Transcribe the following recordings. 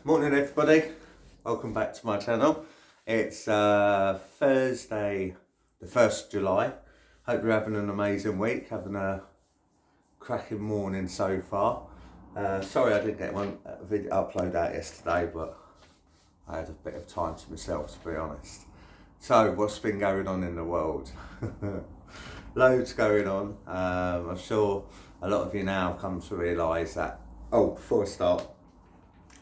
Morning everybody, welcome back to my channel. It's Thursday the 1st of July. Hope you're having an amazing week, having a cracking morning so far. Sorry I didn't get one video upload out yesterday, but I had a bit of time to myself, to be honest. So what's been going on in the world? Loads going on. I'm sure a lot of you now have come to realise that, before I start,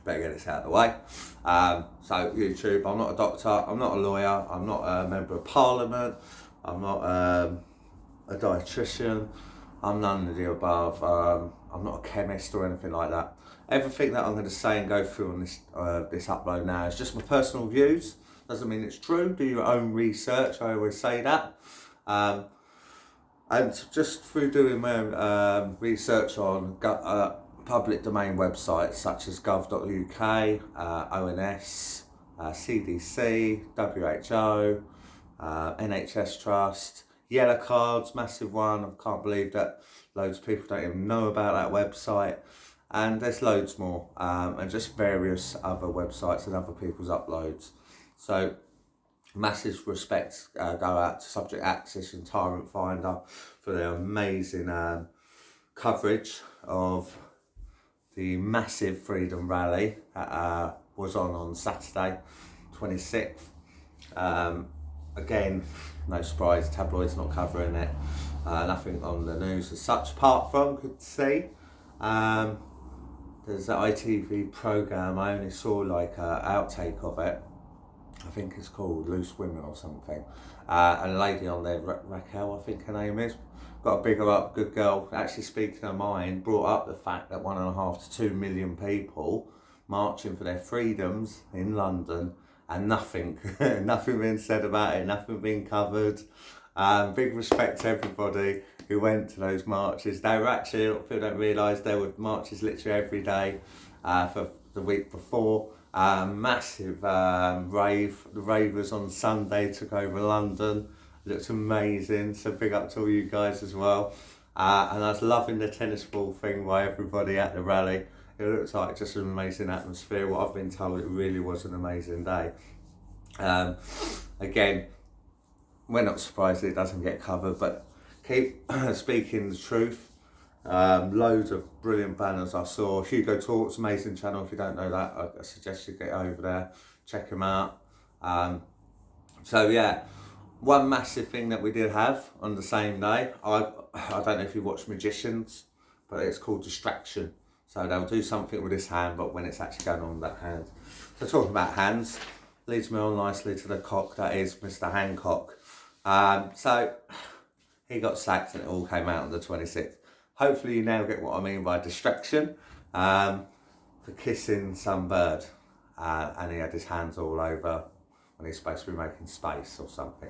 better get this out of the way. So YouTube, I'm not a doctor, I'm not a lawyer, I'm not a member of parliament, I'm not a dietitian, I'm none of the above. I'm not a chemist or anything like that. Everything that I'm going to say and go through on this upload now is just my personal views. Doesn't mean it's true. Do your own research, I always say that. And just through doing my research on public domain websites such as gov.uk, ONS, CDC, WHO, NHS Trust, Yellow Cards, massive one. I can't believe that loads of people don't even know about that website. And there's loads more, and just various other websites and other people's uploads. So massive respect go out to Subject Access and Tyrant Finder for their amazing coverage of the massive Freedom Rally that was on Saturday 26th. Again, no surprise, tabloids not covering it, nothing on the news as such, apart from, could see, there's an ITV programme. I only saw like an outtake of it. I think it's called Loose Women or something. And a lady on there, Raquel, I think her name is, got a bigger up, good girl, actually speaking her mind, brought up the fact that 1.5 to 2 million people marching for their freedoms in London, and nothing, nothing being said about it, nothing being covered. Big respect to everybody who went to those marches. They were actually, people don't realise, there were marches literally every day for the week before. Massive rave. The ravers on Sunday took over London. Looked amazing, so big up to all you guys as well. And I was loving the tennis ball thing by everybody at the rally. It looks like just an amazing atmosphere. What I've been told, it really was an amazing day. Again, we're not surprised it doesn't get covered, but keep speaking the truth. Loads of brilliant banners I saw. Hugo Talks, amazing channel. If you don't know that, I suggest you get over there, check him out. So yeah, one massive thing that we did have on the same day, I don't know if you watch Magicians, but it's called Distraction. So they'll do something with this hand, but when it's actually going on with that hand. So talking about hands, leads me on nicely to the cock that is Mr. Hancock. So he got sacked and it all came out on the 26th. Hopefully you now get what I mean by distraction, for kissing some bird, and he had his hands all over when he's supposed to be making space or something.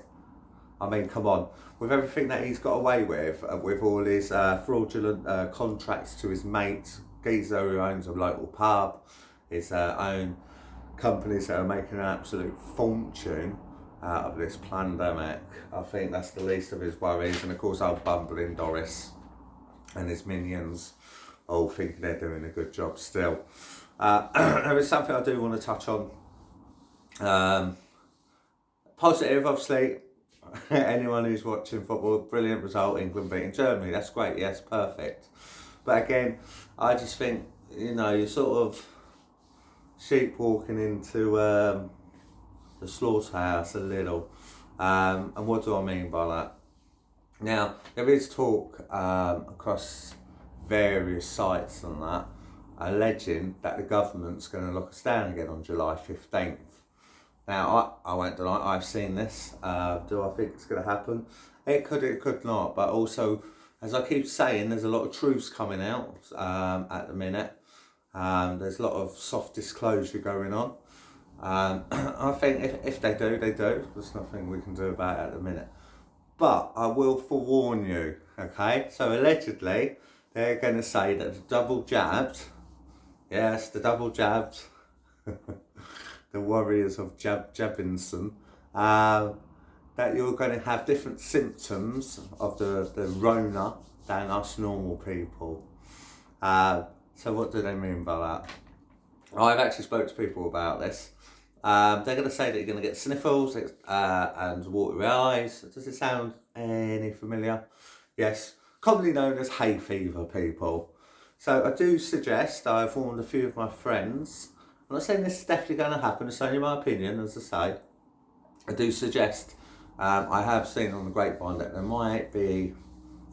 I mean, come on, with everything that he's got away with all his fraudulent contracts to his mates, geezer who owns a local pub, his own companies that are making an absolute fortune out of this pandemic. I think that's the least of his worries, and of course our bumbling Doris and his minions all thinking they're doing a good job still. There is something I do want to touch on. Positive, obviously, anyone who's watching football, brilliant result, England beating Germany, that's great, yes, perfect. But again, I just think, you're sort of sheep walking into the slaughterhouse a little. And what do I mean by that? Now, there is talk across various sites and that, alleging that the government's going to lock us down again on July 15th. Now, I won't deny, I've seen this. Do I think it's going to happen? It could not. But also, as I keep saying, there's a lot of truths coming out at the minute. There's a lot of soft disclosure going on. I think if they do, they do. There's nothing we can do about it at the minute. But I will forewarn you, okay? So allegedly, they're going to say that the double jabbed, yes, the double jabbed, the warriors of Jabinson, that you're going to have different symptoms of the Rona than us normal people. So what do they mean by that? I've actually spoke to people about this. They're going to say that you're going to get sniffles and watery eyes. Does it sound any familiar? Yes, commonly known as hay fever, people. So I do suggest, I've warned a few of my friends, I'm not saying this is definitely going to happen, it's only my opinion, as I say. I do suggest, I have seen on the grapevine that there might be,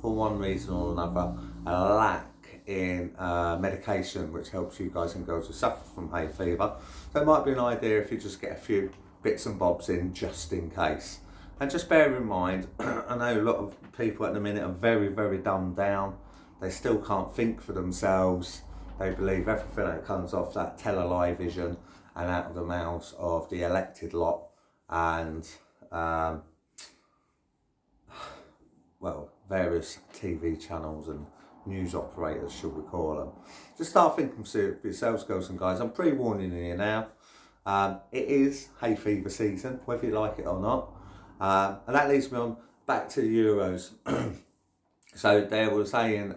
for one reason or another, a lack in medication which helps you guys and girls who suffer from hay fever. So it might be an idea if you just get a few bits and bobs in just in case. And just bear in mind, I know a lot of people at the minute are very, very dumbed down. They still can't think for themselves. They believe everything that comes off that television and out of the mouths of the elected lot and various TV channels and news operators, should we call them. Just start thinking for yourselves, girls and guys. I'm pre-warning you now. It is hay fever season, whether you like it or not. And that leads me on back to the Euros. So they were saying,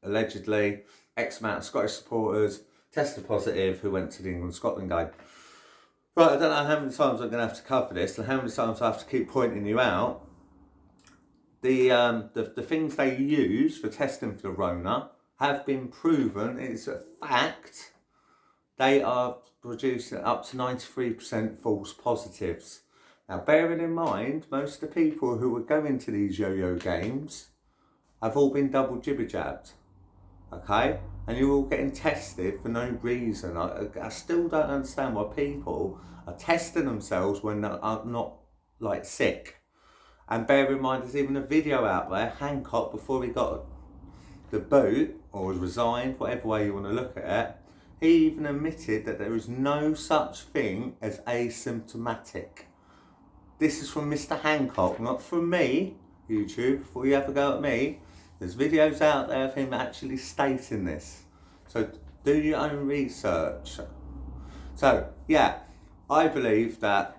allegedly, X amount of Scottish supporters tested positive who went to the England-Scotland game. Right, I don't know how many times I'm going to have to cover this and how many times I have to keep pointing you out. The things they use for testing for the Rona have been proven. It's a fact. They are producing up to 93% false positives. Now, bearing in mind, most of the people who are going to these yo-yo games have all been double jibber-jabbed. Okay? And you're all getting tested for no reason. I still don't understand why people are testing themselves when they're not like sick. And bear in mind, there's even a video out there, Hancock, before he got the boot, or was resigned, whatever way you want to look at it, he even admitted that there is no such thing as asymptomatic. This is from Mr. Hancock, not from me, YouTube, before you ever go at me. There's videos out there of him actually stating this. So do your own research. So, yeah, I believe that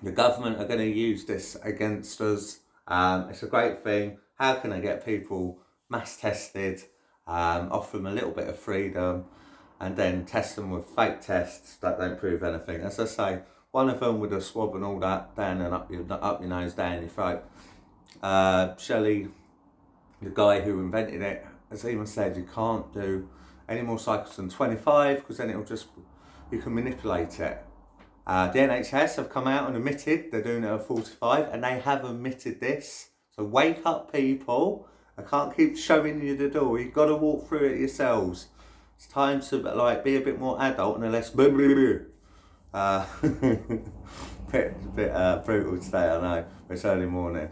the government are going to use this against us. It's a great thing. How can I get people mass tested, offer them a little bit of freedom, and then test them with fake tests that don't prove anything? As I say, one of them with a swab and all that down and up your nose, down your throat. Shelley, the guy who invented it, has even said you can't do any more cycles than 25 because then you can manipulate it. The NHS have come out and admitted they're doing it at 45, and they have admitted this. So wake up, people. I can't keep showing you the door. You've got to walk through it yourselves. It's time to be a bit more adult and less bit brutal today, I know. It's early morning.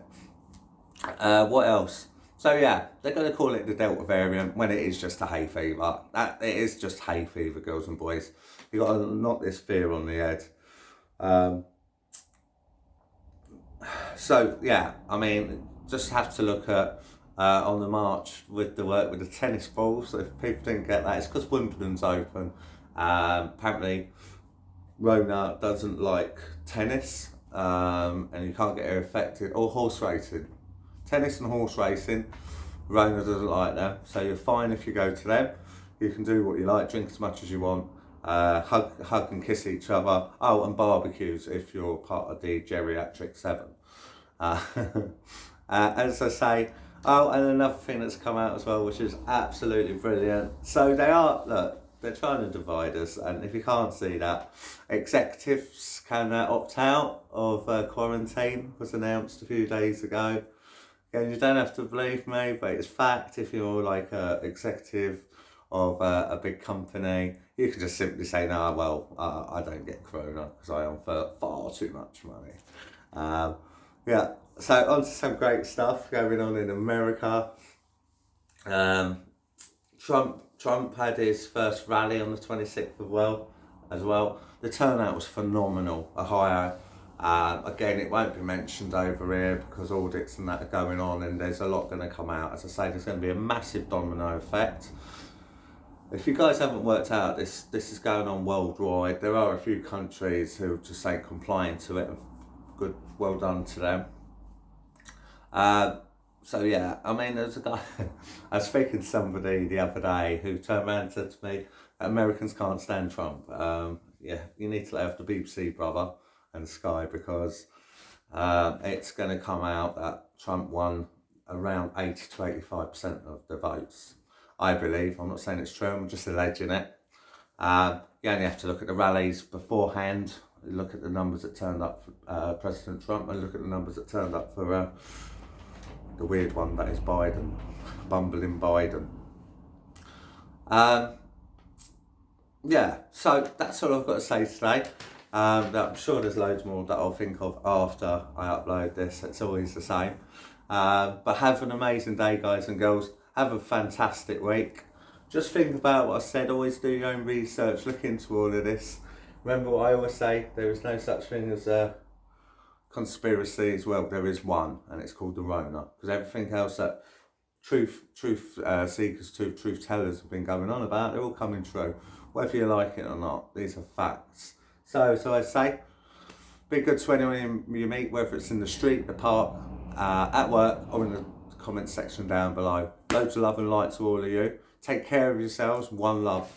What else? So yeah, they're going to call it the Delta variant when it is just a hay fever. It is just hay fever, girls and boys. You've got to knock this fear on the head. So yeah, I mean, just have to look at on the march with the work with the tennis balls. So if people didn't get that, it's because Wimbledon's open. Apparently, Rona doesn't like tennis, and you can't get her affected, or horse racing. Tennis and horse racing, Rona doesn't like them, so you're fine if you go to them. You can do what you like, drink as much as you want, hug and kiss each other. Oh, and barbecues if you're part of the geriatric 7. As I say, oh, and another thing that's come out as well, which is absolutely brilliant. So they're trying to divide us, and if you can't see that, executives can opt out of quarantine, was announced a few days ago. Again, you don't have to believe me, but it's fact. If you're like an executive of a big company, you can just simply say, no, well, I don't get corona because I earn far too much money. Yeah, so on to some great stuff going on in America. Trump had his first rally on the 26th as well. The turnout was phenomenal, Ohio. Again, it won't be mentioned over here because audits and that are going on, and there's a lot going to come out. As I say, there's going to be a massive domino effect. If you guys haven't worked out, this is going on worldwide. There are a few countries who just ain't complying to it. Good, well done to them. So yeah, I mean, there's a guy, I was speaking to somebody the other day who turned around and said to me, Americans can't stand Trump. Yeah, you need to let off the BBC, brother, and Sky, because it's going to come out that Trump won around 80 to 85% of the votes. I believe. I'm not saying it's true, I'm just alleging it. You only have to look at the rallies beforehand, look at the numbers that turned up for President Trump, and look at the numbers that turned up for the weird one that is Biden, bumbling Biden. Yeah, so that's all I've got to say today. I'm sure there's loads more that I'll think of after I upload this. It's always the same. But have an amazing day, guys and girls. Have a fantastic week. Just think about what I said. Always do your own research. Look into all of this. Remember what I always say, there is no such thing as a conspiracy as well. There is one, and it's called the Rona. Because everything else that truth seekers, truth tellers have been going on about, they're all coming true. Whether you like it or not, these are facts. So I say, be good to anyone you meet, whether it's in the street, the park, at work, or in the comment section down below. Loads of love and light to all of you. Take care of yourselves. One love.